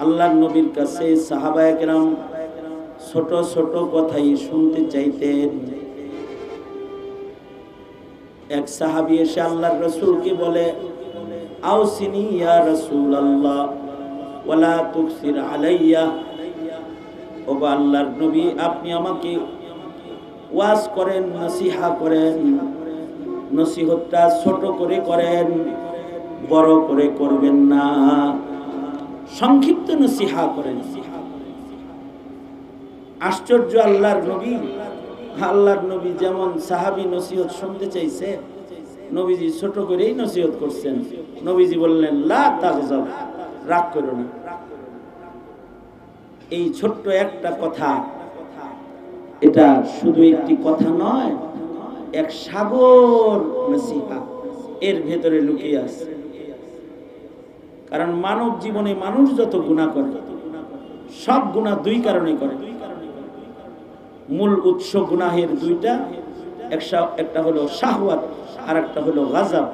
আল্লাহর নবীর কাছে সাহাবায়ে কেরাম ছোট ছোট কথাই শুনতে চাইতেন। এক সাহাবী এসে আল্লাহর রাসূলকে বলে, আউসিনি ইয়া রাসূলুল্লাহ ওয়ালা তুকসির আলাইয়া। ও আল্লাহর নবী, আপনি আমাকে ওয়াজ করেন, নসিহা করেন, নসিহতটা ছোট করে করেন, বড় করে করবেন না, সংক্ষিপ্ত নসিহা করেন। আশ্চর্য আল্লাহর নবী যেমন সাহাবী নসিহত শুনতে চাইছে, নবীজি ছোট করেই নসিহত করছেন। নবীজি বললেন, লা তাগজাব, রাগ করো না। এই ছোট্ট একটা কথা, এটা শুধু একটি কথা নয়, এক সাগর নসিহা এর ভেতরে লুকিয়ে আছে। কারণ মানব জীবনে মানুষ যত গুনাহ করে, সব গুনাহ দুই কারণে করে। মূল উৎস গুনাহের দুইটা, একটা হলো শাহওয়াত আর একটা হলো গাযাব।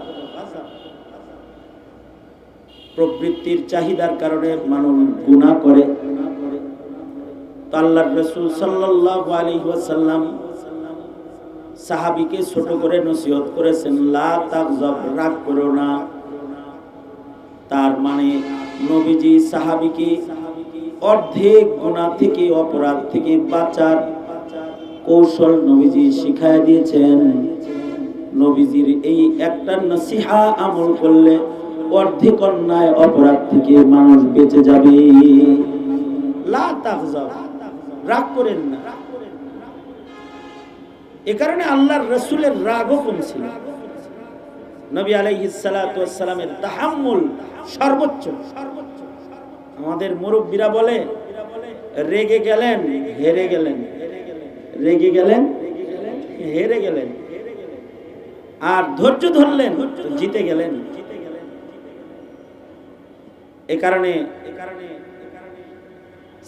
প্রবৃত্তির চাহিদার কারণে মানুষ গুনাহ করে। তো আল্লাহর রাসূল সাল্লাল্লাহু আলাইহি ওয়াসাল্লাম সাহাবীকে ছোট করে নসিহত করেছেন, লা তাগজাব, রাগ করো না। তার মানে নবীজি সাহাবীকে অর্ধেক গুনাহ থেকে, অপরাধ থেকে বাঁচার কৌশল নবীজি শিখায় দিয়েছেন। নবীজির এই একটা নসিহা আমল করলে অর্ধেক অন্যায় অপরাধ থেকে মানুষ বেঁচে যাবে। লা তাগজাব, রাগ করেন না। এ কারণে আল্লাহর রাসূলের রাগও কম ছিল। নবী আলাইহিস সালাতু ওয়াস সালামের তাহাম্মুল সর্বোচ্চ। আমাদের মুরব্বীরা বলে, রেগে গেলেন হেরে গেলেন, রেগে গেলেন হেরে গেলেন, আর ধৈর্য ধরলেন জিতে গেলেন। এ কারণে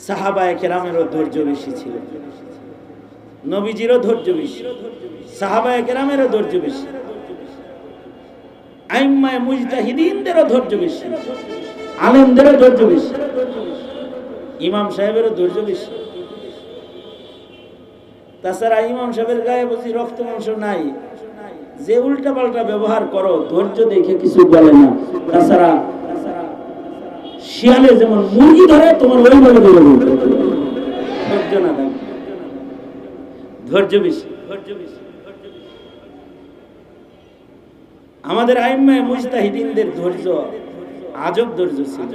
সাহাবায়ে কেরামেরও ধৈর্য বেশি ছিল, নবীজিরও ধৈর্য বেশি, সাহাবায়ে কেরামেরও ধৈর্য বেশি, আইম্মায়ে মুজতাহিদিনদেরও ধৈর্য বেশি, আলেমদেরও ধৈর্য বেশি, ইমাম সাহেবেরও ধৈর্য বেশি। তাছাড়া ইমাম সাহেবের গায়ে বুঝি রক্ত মাংস নাই, যে উল্টা পাল্টা ব্যবহার করো ধৈর্য দেখে কিছু বলে না। তাছাড়া শিয়ালে যেমন মুরগি ধরে, তোমার ওইভাবে ধরে ধৈর্য না থাকে, ধৈর্য বেশি। আমাদের আইম্মায়ে মুজতাহিদিনদের ধৈর্য আজব ধৈর্য ছিল।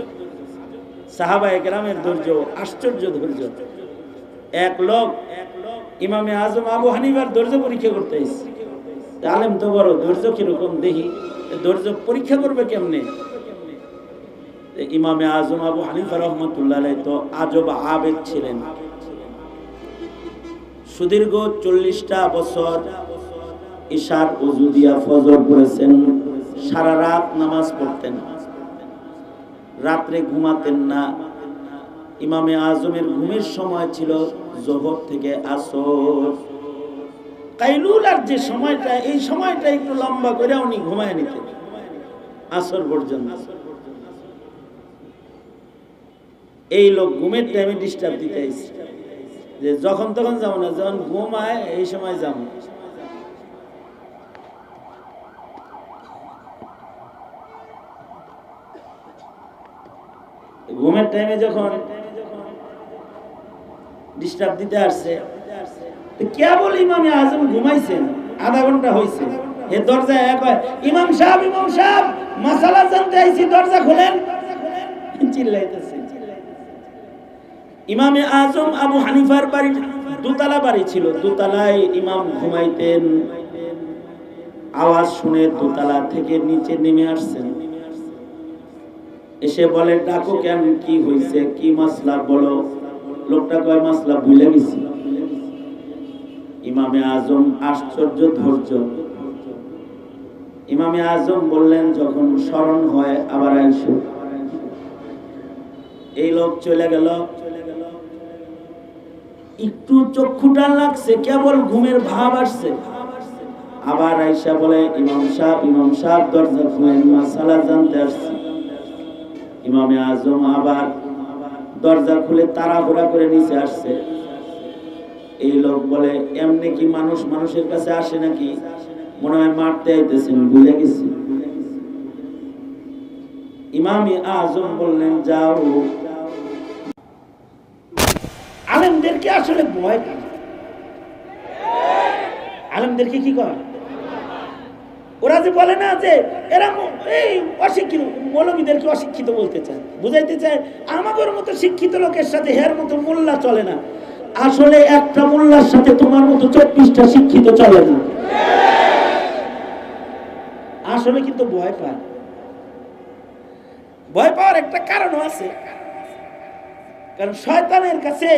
সাহাবায়ে কেরামের ধৈর্য আশ্চর্য ধৈর্য। এক লোক ইমামে আজম আবু হানিফার ধৈর্য পরীক্ষা করতে এসেছে। আলেম তো বড়, ধৈর্য কিরকম দেখি, ধৈর্য পরীক্ষা করবে কেমনে? ইমামে আজম আবু হানিফা রাহমাতুল্লাহ আলাইহি তো আজব আবেদ ছিলেন। সুদীর্ঘ 40টা বছর ইশার ওযু দিয়া ফজর পড়েছেন, সারা রাত নামাজ পড়তেন, রাত্রে ঘুমাতেন না। ইমামে আজমের ঘুমের সময় ছিল যোহর থেকে আসর। কাইলুলার যে সময়টা, এই সময়টা একটু লম্বা করে উনি ঘুমায় নিতেন আসর পর্যন্ত। এই লোক ঘুমের টাইমে ডিস্টার্ব দিতে আইছে, যে যখন তখন যাবো না, যখন ঘুমায় এই সময় যাবো। ঘুমের টাইমে যখন ডিস্টার্ব দিতে আসছে, কেবল ইমামে আজম ঘুমাইছেন, আধা ঘন্টা হয়েছে, এ দরজায় এক হয়, ইমাম সাহেব মাসালা জানতে আইছি, দরজা খোলেন, চিল্লাইতেছে। ইমামে আজম আবু হানিফার বাড়ি দোতলা বাড়ি ছিল, দোতলায় ইমাম ঘুমাইতেন। আওয়াজ শুনে দোতলা থেকে নিচে নেমে আসছেন, এসে বলে, ডাকো কেন, কি হয়েছে, কি মাসলা বলো। লোকটা কয়, মাসলা ভুলে গেছি। ইমামে আজম আশ্চর্য ধৈর্য। ইমামে আজম বললেন, যখন স্মরণ হয় আবার আইসো। এই লোক চলে গেল। একটু চক্ষুটা লাগছে, কেবল ঘুমের ভাব আসছে, আবার আইসা বলে, ইমাম সাহেব দরজা খুলেন, মাসালা জানতে আসছি। ইমামে আজম আবার দরজা খুলে তাড়াহুড়া করে নিচে আসছে। এই লোক বলে, এমনি কি মানুষ মানুষের কাছে আসে নাকি? মনে হয় মারতে আইতেছেন, বুঝে গেছি। ইমামে আজম বললেন, যাও। আলেমদেরকে আসলে ভয় পায়। আলেমদেরকে কি করে? ওরা যে বলে না যে এরা এই অশিক্ষিত, মৌলবীদেরকে অশিক্ষিত বলতে চায়, বুঝাইতে চায় আমাদের মতো শিক্ষিত লোকের সাথে হের মতো মোল্লা চলে না। আসলে একটা মোল্লার সাথে তোমার মতো 24টা শিক্ষিত চলে না। আসলে কিন্তু ভয় পায়। ভয় পাওয়ার একটা কারণ আছে, কারণ শয়তানের কাছে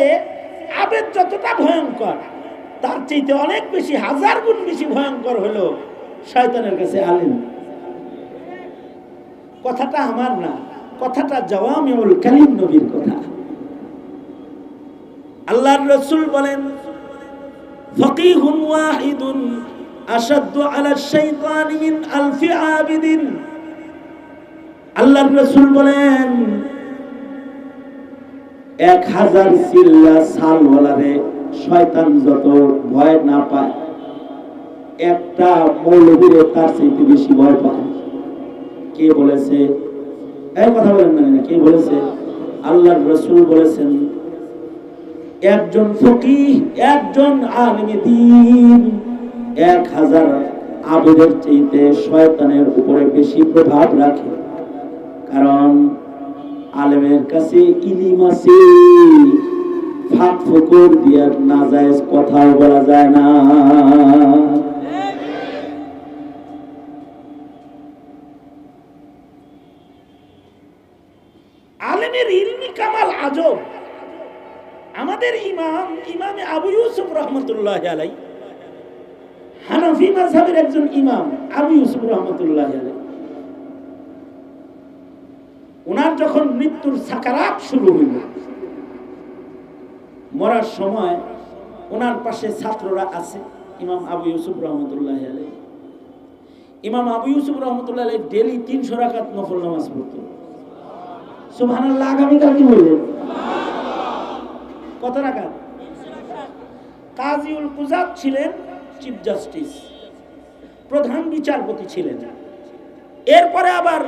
আবেদ যতটা ভয়ঙ্কর, তার চাইতে অনেক বেশি, 1000 গুণ বেশি ভয়ঙ্কর হলো শয়তানের কাছে আলেম। কথাটা আমার না, কথাটা জাওয়ামিউল কালিম নবীর কথা। আল্লাহর রাসূল বলেন, ফাকিহুন ওয়াহিদুন আশাদ্দু আলা শাইতানি মিন আলফি আবিদিন। আল্লাহর রাসূল বলেন, 1000 চিল্লা সালওয়ালারে শয়তান যত ভয় না পায়, একটা মৌলবীরে তার চাইতে বেশি ভয় পায়। কে বলেছে? এই কথা বলেন না, কে বলেছে? আল্লাহর রাসূল বলেছেন, একজন ফকিহ, একজন আলেমে দ্বীন 1000 আবেদের চাইতে শয়তানের উপরে বেশি প্রভাব রাখে। কারণ আলেমের কাছে ইলম আছে, ফাঁক ফোকর দিয়ে নাজায়েজ কথাও বলা যায় না। আলেমের ইলমি কামাল আজব। আমাদের ইমামে আবু ইউসুফ রহমতুল্লাহি আলাইহি, হানাফি মাযহাবের একজন ইমাম আবু ইউসুফ রহমতুল্লাহি আলাইহি, ওনার যখন মৃত্যুর সাকারাত শুরু হইল, মরার সময় ওনার পাশে ছাত্ররা আছে। ইমাম আবু ইউসুফ রহমতুল্লাহি আলাইহি, ইমাম আবু ইউসুফ রহমতুল্লাহি আলাইহি ডেইলি 300 রাকাত নফল নামাজ পড়তেন। সুবহানাল্লাহ। আগামীকাল কি বলবেন? কত রাকাত? কাজীউল কুযাত ছিলেন চিফ জাস্টিস, প্রধান বিচারপতি ছিলেন। এরপরে আবার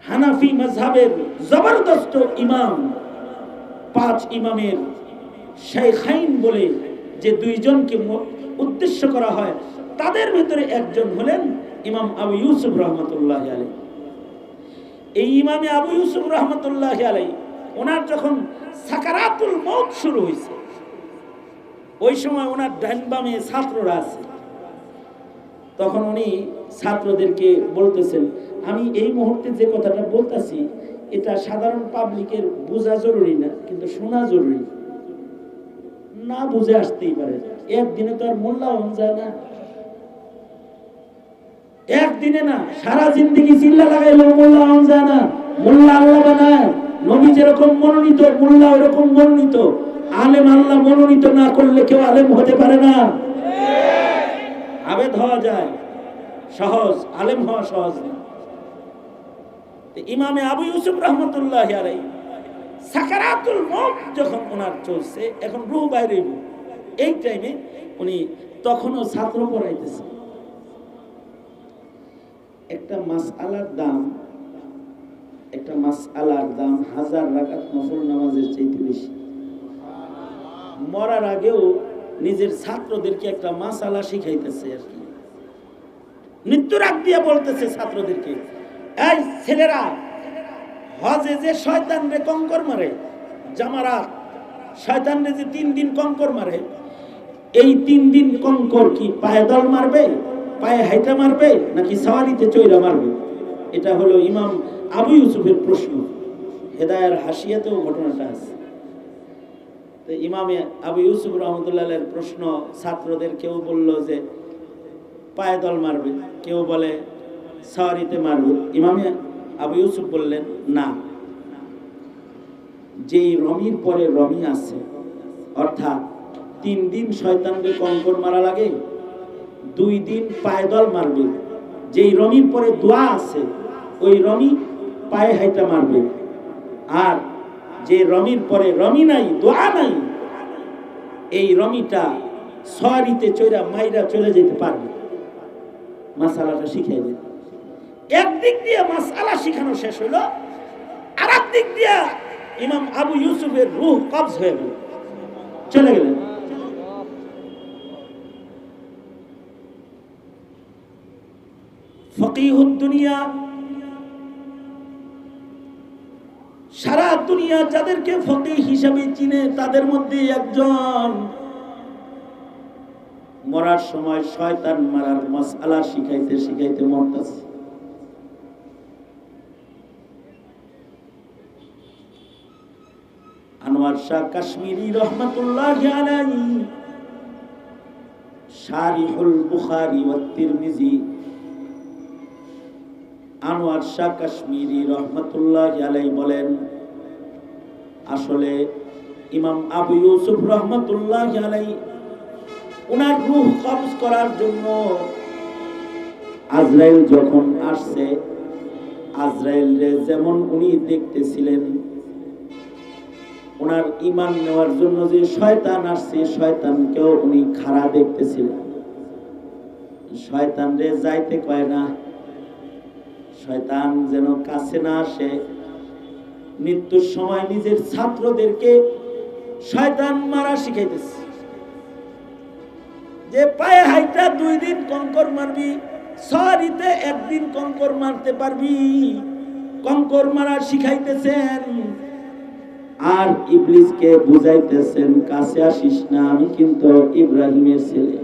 হানাফি মাযহাবের জবরদস্ত ইমাম, 5 ইমামের শাইখাইন বলে যে 2 জনকে উদ্দেশ্য করা হয়, তাদের ভিতরে একজন হলেন ইমাম আবু ইউসুফ রহমতুল্লাহি আলাইহি। এই ইমামে আবু ইউসুফ রহমতুল্লাহি আলাইহি, ওনার যখন সাকারাতুল মউত শুরু হয়েছে, ওই সময় ওনার ডান বামে ছাত্ররা আছে। তখন উনি ছাত্রদেরকে বলতেছেন, আমি এই মুহূর্তে যে কথাটা বলতেছি এটা সাধারণ পাবলিকের বোঝা জরুরি না, কিন্তু শোনা জরুরি। না বুঝে আসতেই পারে, একদিনে তো আর মোল্লা হন যায় না। একদিনে না, সারা জিন্দেগি চিল্লা লাগাইলেও মোল্লা হন যায় না। মোল্লা আল্লাহ বানায়। নবী যেরকম মনোনীত, মোল্লা ওরকম মনোনীত। আলেম আল্লাহ মনোনীত না করলে কেউ আলেম হতে পারে না। আবেদ হওয়া যায় সহজ, আলেম হওয়া সহজ না। ইমামে আবু ইউসুফ রহমতুল্লাহি আলাইহি সাকারাতুল মউত যখন ওনার চলছে, এখন রূহ বাইরে, এই টাইমে উনি তখনও ছাত্র পড়াইতেছে। একটা মাসআলার দাম 1000 রাকাত নফল নামাজের চাইতে বেশি। মরার আগেও নিজের ছাত্রদেরকে একটা মাসআলা শিখাইতেছে আর কি। মৃত্যুর আগ দিয়ে বলতেছে ছাত্রদেরকে, এই ছেলেরা, হজে যে শয়তানরে কঙ্কর মারে, জামারাত শয়তানরে যে 3 দিন কঙ্কর মারে, এই 3 দিন কঙ্কর কি পায়ে দল মারবে, পায়ে হাইটা মারবে, নাকি সাওয়ারিতে চৈরা মারবে? এটা হলো ইমাম আবু ইউসুফের প্রশ্ন। হেদায়ার হাসিয়াতেও ঘটনাটা আছে। তো ইমামে আবু ইউসুফ রহমতুল্লাহের প্রশ্ন, ছাত্রদের কেউ বলল যে পায়ে দল মারবে, কেউ বলে সাওয়ারিতে মারবে। ইমামে আবু ইউসুফ বললেন, না, যেই রমির পরে রমি আছে, অর্থাৎ 3 দিন শয়তানকে কঙ্কর মারা লাগে, 2 দিন পায়দল মারবে। যেই রমির পরে দোয়া আছে, ওই রমি পায়ে হাইটা মারবে, আর যে রমির পরে রমি নাই, দোয়া নাই, এই রমিটা সওয়ারিতে চড়া মাইরা চলে যেতে পারবে। মাসালাটা শিখিয়ে দেন। একদিক দিয়ে মাসালা শিখানো শেষ হলো, আর একদিক দিয়ে ইমাম আবু ইউসুফের রূহ কবজ হয়ে গেল, চলে গেলেন। ফকিহুদ দুনিয়া, সারা দুনিয়া যাদেরকে ফকিহ হিসাবে চিনে তাদের মধ্যে একজন মরার সময় শয়তান মারার মাসআলা শিখাইতে শিখাইতে মরতেছে। আনোয়ার শাহ কাশ্মীরি রহমাতুল্লাহি আলাইহি শারিহুল বুখারী ওয়া তিরমিজি, আনোয়ার শাহ কাশ্মীরি রহমাতুল্লাহি আলাইহি বলেন, আসলে ইমাম আবু ইউসুফ রহমাতুল্লাহি আলাইহি ওনার রূহ কবজ করার জন্য আজরাইল যখন আসছে, আজরাইলরে যেমন উনি দেখতেছিলেন, ওনার ঈমান নেওয়ার জন্য যে শয়তান আসছে, শয়তানকেও উনি খাড়া দেখতেছিলেন। শয়তানরে যাইতে কয় না, শয়তান যেন কাছে না আসে। মৃত্যুর সময় নিজের ছাত্রদেরকে শয়তান মারা শিখাইতেছে, যে পায়ে হাইটা 2 দিন কঙ্কর মারবি, সওয়ারিতে 1 দিন কঙ্কর মারতে পারবি, কঙ্কর মারা শিখাইতেছেন। আর ইবলিসকে বুঝাইতেছেন, কাছে আসিস না, আমি কিন্তু ইব্রাহিমের ছেলে,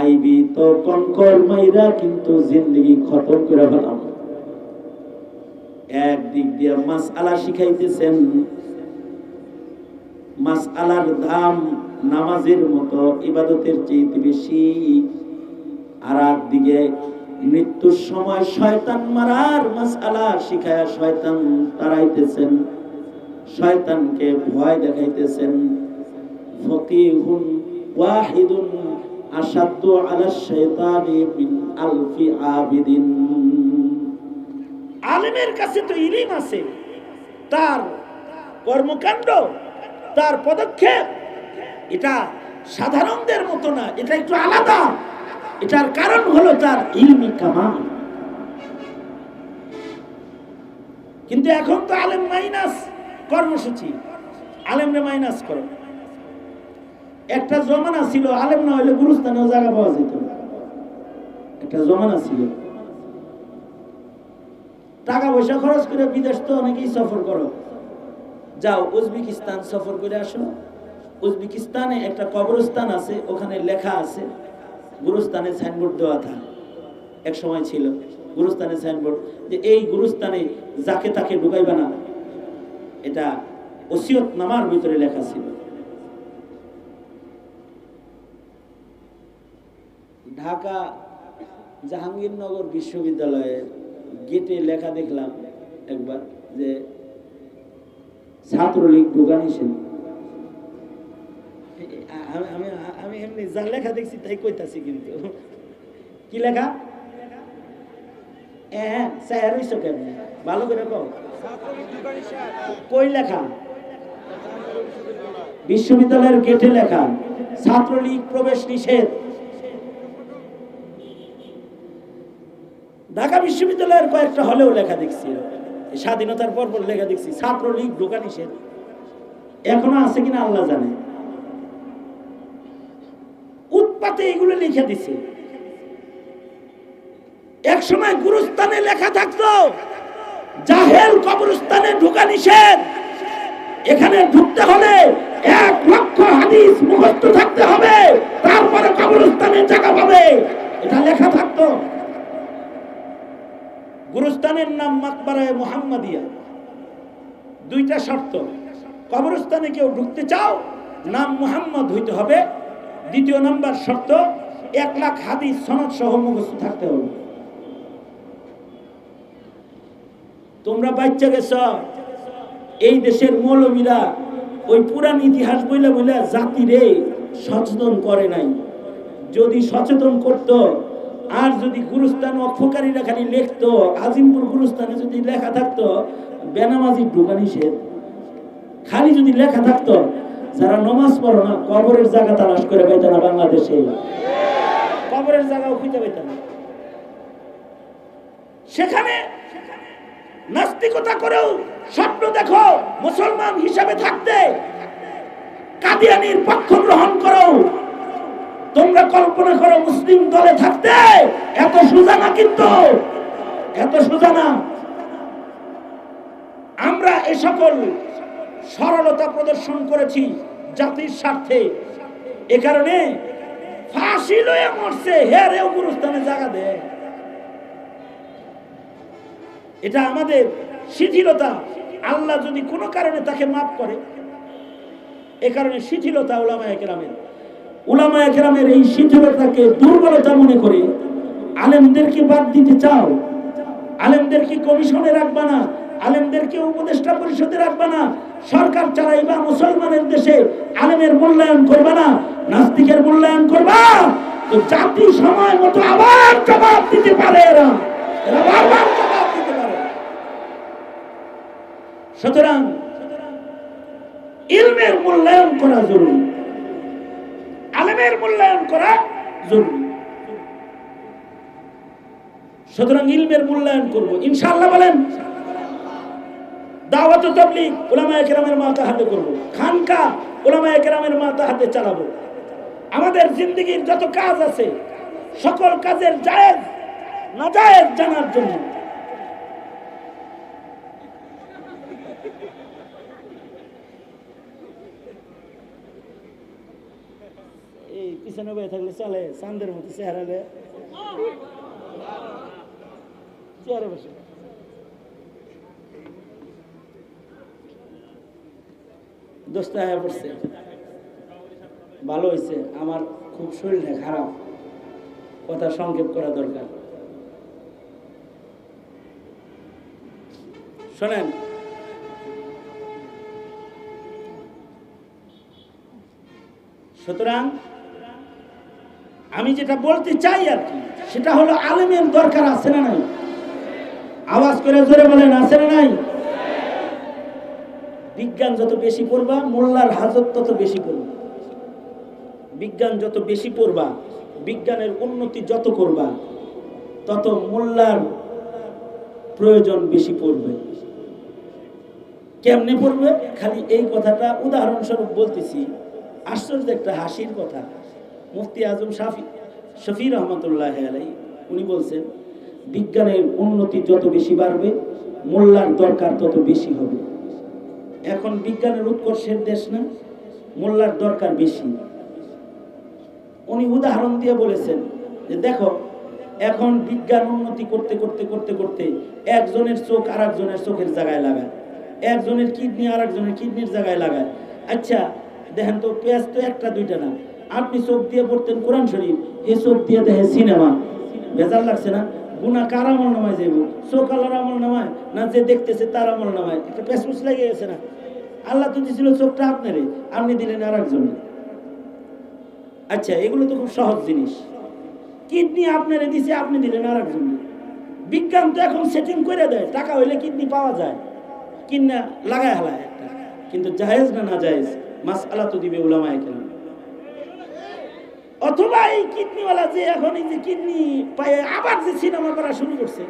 আইবি তো কঙ্কর মাইরা কিন্তু জিন্দেগি খতম করে ফেলাম। একদিক দিয়ে মাসআলা শিখাইতেছেন, মাসআলার দাম নামাজের মতো ইবাদতের চেয়ে বেশি, আর একদিকে মৃত্যুর সময় শয়তান মারার মাসআলা শিখায়া শয়তান তাড়াইতেছেন, শয়তানকে ভয় দেখাইতেছেন। ফকিহুন ওয়াহিদুন আশাদ্দু আলা শাইতানি মিন আলফি আবিদিন। আলেমের কাছে তো ইলম আছে, তার কর্মকাণ্ড, তার পদক্ষেপ এটা সাধারণদের মতো না, এটা একটু আলাদা। এটার কারণ হলো তার ইলমি কামাল। কিন্তু এখন তো আলেম মাইনাস কর্মসূচি, আলেমরে মাইনাস করো। একটা জমানা ছিল আলেম না হইলে গুরুস্থানেও জায়গা পাওয়া যেত, একটা জমানা ছিল। টাকা পয়সা খরচ করে বিদেশ তো অনেকেই সফর করো, যাও উজবেকিস্তান সফর করে আসো। উজবেকিস্তানে একটা কবরস্থান আছে, ওখানে লেখা আছে, গুরুস্থানে সাইনবোর্ড দেওয়া থাকে, এক সময় ছিল গুরুস্থানে সাইনবোর্ড, যে এই গুরুস্থানে যাকে তাকে ঢুকাইবে না, এটা ওসিয়ত নামার ভিতরে লেখা ছিল। ঢাকা জাহাঙ্গীরনগর বিশ্ববিদ্যালয়ের গেটে লেখা দেখলাম একবার, যে ছাত্রলীগ ঢোকা নিষেধ। আমি এমনি যা লেখা দেখছি তাই কইতাছি, কিন্তু কি লেখা? ভালো করে কই লেখা? বিশ্ববিদ্যালয়ের গেটে লেখা ছাত্রলীগ প্রবেশ নিষেধ। ঢাকা বিশ্ববিদ্যালয়ের কয়েকটা হলেও লেখা দেখছি, স্বাধীনতার পর লেখা দেখছি ছাত্রলীগ ঢোকা নিষেধ। এখনো আছে কিনা আল্লাহ জানে। উৎপাতে এগুলো লিখে দিছে। এক সময় গুরুস্থানে লেখা থাকতো জাহেল কবরস্থানে ঢোকা নিষেধ, এখানে ঢুকতে হলে 1 লক্ষ হাদিস মুখস্থ থাকতে হবে, তারপরে কবরস্থানে জায়গা পাবে, এটা লেখা থাকতো। গুরুস্থানের নাম মাকবারায়ে মুহাম্মাদিয়া। 2টা শর্ত, কবরস্থানে কেউ ঢুকতে চাও নাম মুহাম্মদ হইতে হবে, 2য় নাম্বার শর্ত 1 লাখ হাদিস সনদ সহ মুখস্থ থাকতে হবে। তোমরা বাচ্চা গেছ, এই দেশের মৌলবীরা ওই পুরান ইতিহাস বইলা বইলা জাতিরে সচেতন করে নাই। যদি সচেতন করত আর যদি গুরুস্থান অক্ষকারীরা খালি লিখতো, আজিমপুর গুরুস্থানে যদি লেখা থাকতো বেনামাজি ঢোকা নিষেধ, খালি যদি লেখা থাকতো যারা নমাজ পড়ো না কবরের জায়গা তালাশ করে পাইতো না, বাংলাদেশে কবরের জায়গাও খুঁজে পাইতো না। সেখানে নাস্তিকতা করেও স্বপ্ন দেখো মুসলমান হিসাবে থাকতে, কাদিয়ানির পক্ষ গ্রহণ করো, তোমরা কল্পনা করো মুসলিম দলে থাকতে। এত সোজা না, কিন্তু এত সোজা না। আমরা এ সকল সরলতা প্রদর্শন করেছি জাতির স্বার্থে। এ কারণে ফাঁসি লয়ে মরছে, হেরেও গুরুস্থানে জায়গা দেয়। এটা আমাদের শিথিলতা। আল্লাহ যদি কোনো কারণে তাকে মাফ করে, এ কারণে শিথিলতা উলামায়ে কেরামের এই শিথিলতাকে দুর্বলতা মনে করে আলেমদেরকে বাদ দিতে চাও। আলেমদেরকে কমিশনে রাখবা না, আলেমদেরকে উপদেষ্টা পরিষদে রাখবা না, সরকার চালাইবা মুসলমানের দেশে, আলেমের মূল্যায়ন করবা না, নাস্তিকের মূল্যায়ন করবা, তো জাতি সময় মতো আবার জবাব দিতে পারে। এরা বারবার জবাব দিতে পারে। সুতরাং ইলমের মূল্যায়ন করা জরুরি, আলেমের মূল্যায়ন করা জরুরি। সুতরাং ইলমের মূল্যায়ন করব ইনশাআল্লাহ। বলেন দাওয়াত ও তাবলীগ উলামায়ে কেরামের মাথাহাতে করব, খানকা উলামায়ে কেরামের মাথাহাতে চালাবো। আমাদের জিন্দেগীর যত কাজ আছে সকল কাজের জায়েজ নাজায়েজ জানার জন্য এই পিছনে বসে থাকলে চলে, চাঁদের মতো চেহারা চেয়ারে বসে। দোস্তা হয়ে পড়ছে, ভালো হয়েছে। আমার খুব শরীরটা খারাপ, কথা সংক্ষেপ করা দরকার। শোনেন, সুতরাং আমি যেটা বলতে চাই আর কি, সেটা হলো আলেমের দরকার আছে না নাই? আওয়াজ করে জোরে বলেন, আছে না নাই? বিজ্ঞান যত বেশি পড়বা মোল্লার হাজত তত বেশি পড়বা। বিজ্ঞান যত বেশি পড়বা, বিজ্ঞানের উন্নতি যত করবা, তত মোল্লার প্রয়োজন বেশি পড়বে। কেমনে পড়বে? খালি এই কথাটা উদাহরণস্বরূপ বলতেছি। আশ্চর্য একটা হাসির কথা। মুফতি আজম শফি রহমতুল্লাহ আলাইহি উনি বলছেন, বিজ্ঞানের উন্নতি যত বেশি বাড়বে মোল্লার দরকার তত বেশি হবে। এখন বিজ্ঞানের উৎকর্ষের দেশ না, মোল্লার দরকার বেশি। উনি উদাহরণ দিয়ে বলেছেন যে দেখো, এখন বিজ্ঞান উন্নতি করতে করতে করতে করতে একজনের চোখ আর একজনের চোখের জায়গায় লাগায়, একজনের কিডনি আর একজনের কিডনির জায়গায় লাগায়। আচ্ছা দেখেন তো, পেঁয়াজ তো একটা দুইটা না। আপনি চোখ দিয়ে পড়তেন কোরআন শরীফ, এই চোখ দিয়ে দেখে সিনেমা, ভেজাল লাগছে না? গুনাহ কার আমল নামায় যাইব? চোখ আল্লাহর আমল নামায় না যে দেখতেছে তার আমল নামায়? একটা পেঁচপুচ লেগে গেছে না? আল্লাহ তো দিয়েছিল চোখটা আপনারে, আপনি দিলেন আর একজনে। আচ্ছা এগুলো তো খুব সহজ জিনিস। কিডনি আপনারে দিছে, আপনি দিলেন আর একজনে। বিজ্ঞান তো এখন সেটিং করে দেয়, টাকা হইলে কিডনি পাওয়া যায়, কিনা লাগায় হালায় একটা। কিন্তু জায়েজ না না জায়েজ মাসআলা তো দিবে উলামায়ে কেরাম। অথবা এই কিডনিওয়ালা যে এখন এই যে কিডনি পায়ে আবার যে সিনেমা করা শুরু করছে,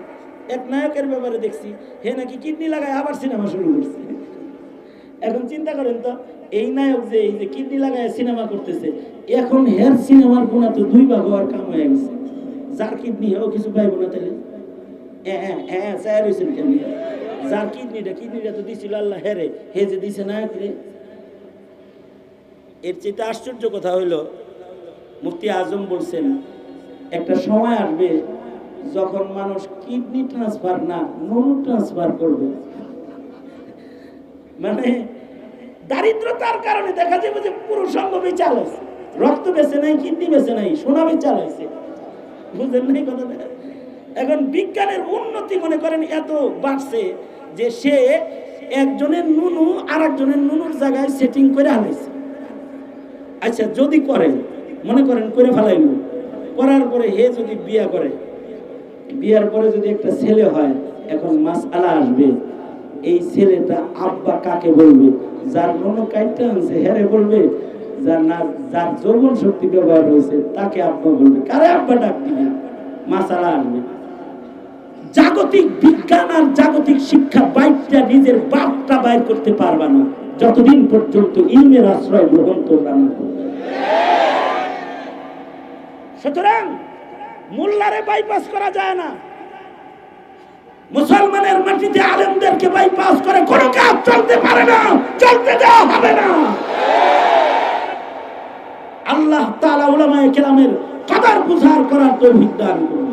এক নায়কের ব্যাপারে দেখছি, হে নাকি কিডনি লাগায় আবার সিনেমা শুরু করছে। এখন চিন্তা করেন তো, এই নায়ক যে এই যে কিডনি লাগায় সিনেমা করতেছে, এখন হের সিনেমার গুণা তো দুই ভাগ হওয়ার কাম হয়ে গেছে। যার কিডনি হেও কিছু পাইব না তাহলে যার কিডনিটা তো দিছিল আল্লাহ হেরে, হে যে দিছে নায়ক রে। এর চেয়ে আশ্চর্য কথা হইলো, মুফতি আজম বলছেন একটা সময় আসবে যখন মানুষ কিডনি ট্রান্সফার না নুন ট্রান্সফার করবে। মানে দারিদ্রতার কারণে দেখা যাবে যে পুরো সঙ্গ বেচাল হয়েছে, রক্ত বেঁচে নাই, কিডনি বেঁচে নাই, সোনা বেচাল হয়েছে। বুঝলেন নাই কথাটা? এখন বিজ্ঞানের উন্নতি মনে করেন এত বাড়ছে যে সে একজনের নুনু আর একজনের নুনুর জায়গায় সেটিং করে আনাইছে। আচ্ছা যদি করেন, মনে করেন করে ফেলাইল, করার পরে হে যদি বিয়ে করে, বিয়ার পরে যদি একটা ছেলে হয়, এখন মাসআলা আসবে, এই ছেলেটা আব্বা কাকে বলবে? যার কোনো কাইটা আছে হেরে বলবে, যার যৌবন শক্তি ব্যবহার হয়েছে তাকে আব্বা বলবে, কারে আব্বা ডাক দিবে? মাসআলা আসবে। জাগতিক বিজ্ঞান আর জাগতিক শিক্ষা বাইকটা নিজের বাপটা বাইর করতে পারবা না যতদিন পর্যন্ত ইলমের আশ্রয় গ্রহণ করবা না। সুতরাং মোল্লারে বাইপাস করা যায় না, মুসলমানের মাটিতে আলেমদেরকে বাইপাস করে কোনো কাজ চলতে পারে না, চলতে দেওয়া হবে না। আল্লাহ তাআলা উলামায়ে কেরামের কদর বুঝার করার তৌফিক দান করুন।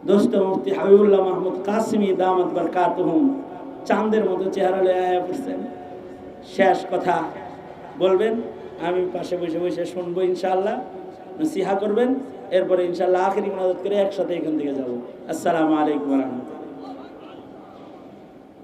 দোস্ত মুফতি হাবিবুল্লাহ মাহমুদ কাসিমি দামাত বারকাতুহুম চাঁদের মতো চেহারা লয়ে আয়া পড়ছেন, শেষ কথা বলবেন, আমি পাশে বসে বসে শুনবো, ইনশাআল্লাহ নসিহা করবেন, এরপরে ইনশাআল্লাহ আখিরি মুনাজাত করে একসাথে এখান থেকে যাব। আসসালামু আলাইকুম ওয়া রাহমাতুল্লাহ।